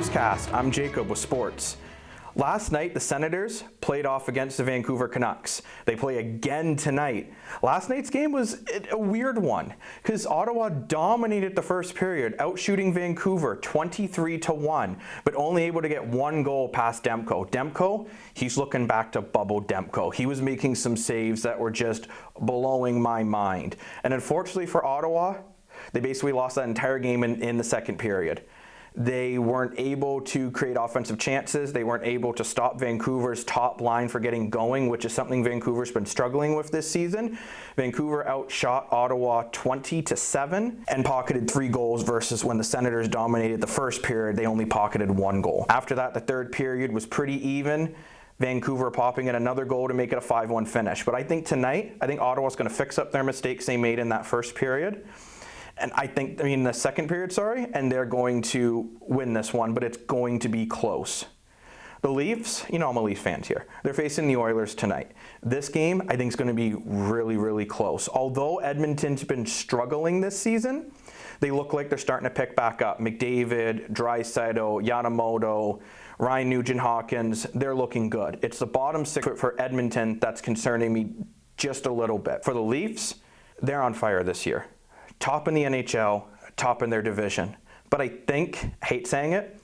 Newscast. I'm Jacob with sports. Last night, the Senators played off against the Vancouver Canucks. They play again tonight. Last night's game was a weird one because Ottawa dominated the first period, outshooting Vancouver 23-1, but only able to get one goal past Demko. Demko, he's looking back to bubble Demko. He was making some saves that were just blowing my mind. And unfortunately for Ottawa, they basically lost that entire game in the second period. They weren't able to create offensive chances. They weren't able to stop Vancouver's top line for getting going, which is something Vancouver's been struggling with this season. Vancouver outshot Ottawa 20-7 and pocketed 3 goals versus when the Senators dominated the first period, they only pocketed 1 goal. After that, the third period was pretty even. Vancouver popping in another goal to make it a 5-1 finish. But I think tonight, Ottawa's going to fix up their mistakes they made in that first period. And the second period, and they're going to win this one, but it's going to be close. The Leafs, I'm a Leafs fan here. They're facing the Oilers tonight. This game, I think, is going to be really, really close. Although Edmonton's been struggling this season, they look like they're starting to pick back up. McDavid, Draisaitl, Yamamoto, Ryan Nugent-Hopkins, they're looking good. It's the bottom 6 for Edmonton that's concerning me just a little bit. For the Leafs, they're on fire this year. Top in the NHL, top in their division. But I hate saying it,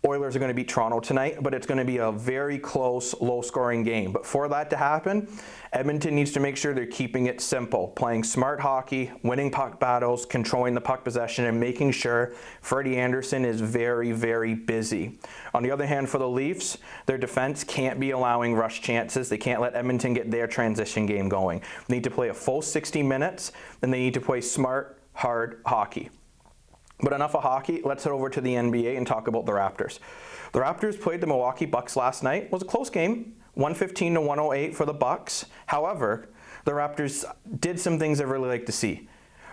Oilers are going to beat Toronto tonight, but it's going to be a very close, low-scoring game. But for that to happen, Edmonton needs to make sure they're keeping it simple, playing smart hockey, winning puck battles, controlling the puck possession, and making sure Freddie Anderson is very, very busy. On the other hand, for the Leafs, their defense can't be allowing rush chances. They can't let Edmonton get their transition game going. They need to play a full 60 minutes, and they need to play smart, hard hockey. But enough of hockey, let's head over to the NBA and talk about the Raptors. The Raptors played the Milwaukee Bucks last night. It was a close game, 115-108 for the Bucks. However, the Raptors did some things I really like to see.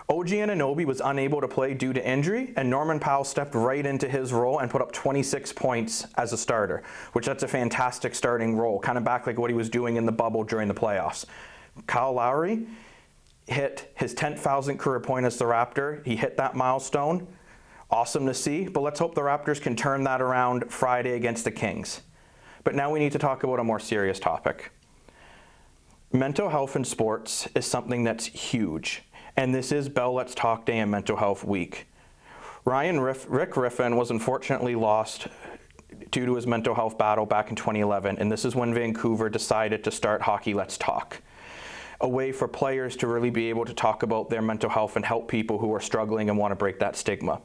OG Anunoby was unable to play due to injury, and Norman Powell stepped right into his role and put up 26 points as a starter, which that's a fantastic starting role, kind of back like what he was doing in the bubble during the playoffs. Kyle Lowry hit his 10,000th career point as the Raptor. He hit that milestone. Awesome to see, but let's hope the Raptors can turn that around Friday against the Kings. But now we need to talk about a more serious topic. Mental health in sports is something that's huge, and this is Bell Let's Talk Day and Mental Health Week. Rick Griffin was unfortunately lost due to his mental health battle back in 2011, and this is when Vancouver decided to start Hockey Let's Talk, a way for players to really be able to talk about their mental health and help people who are struggling and want to break that stigma.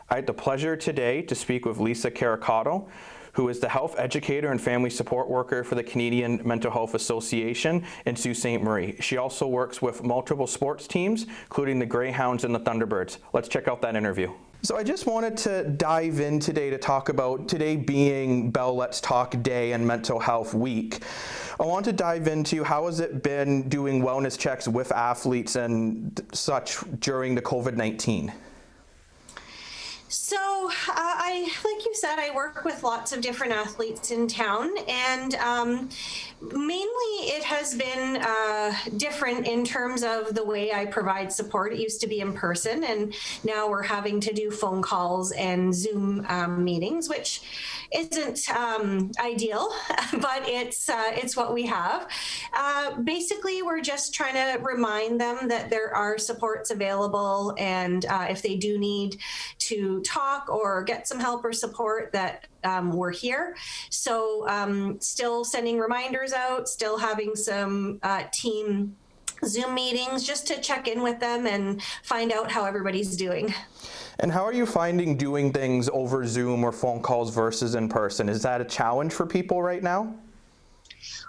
I had the pleasure today to speak with Lisa Caricato, who is the health educator and family support worker for the Canadian Mental Health Association in Sault Ste. Marie. She also works with multiple sports teams, including the Greyhounds and the Thunderbirds. Let's check out that interview. So I just wanted to dive in today to talk about today being Bell Let's Talk Day and Mental Health Week. I want to dive into how has it been doing wellness checks with athletes and such during the COVID-19? So like you said, I work with lots of different athletes in town, and mainly it has been different in terms of the way I provide support. It used to be in person, and now we're having to do phone calls and Zoom meetings, which isn't ideal, but it's what we have. Basically, we're just trying to remind them that there are supports available, and if they do need to talk or get some help or support, that we're here. So still sending reminders out, still having some team Zoom meetings just to check in with them and find out how everybody's doing. And how are you finding doing things over Zoom or phone calls versus in person? Is that a challenge for people right now?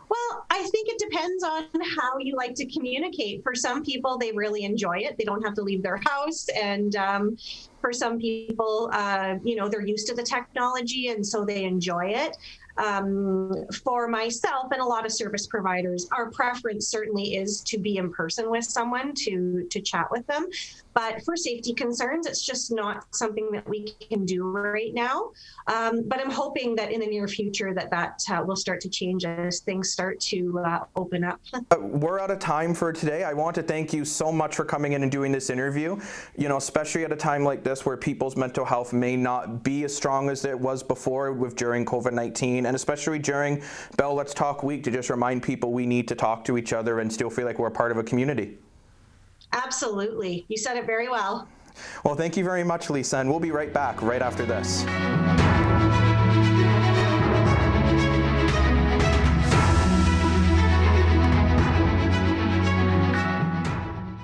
Well, I think it depends on how you like to communicate. For some people, they really enjoy it. They don't have to leave their house. And for some people, they're used to the technology, and so they enjoy it. For myself and a lot of service providers, our preference certainly is to be in person with someone to chat with them. But for safety concerns, it's just not something that we can do right now. But I'm hoping that in the near future that will start to change as things start to open up. We're out of time for today. I want to thank you so much for coming in and doing this interview, especially at a time like this where people's mental health may not be as strong as it was before during COVID-19, and especially during Bell Let's Talk Week, to just remind people we need to talk to each other and still feel like we're part of a community. Absolutely. You said it very well. Well, thank you very much, Lisa, and we'll be right back right after this.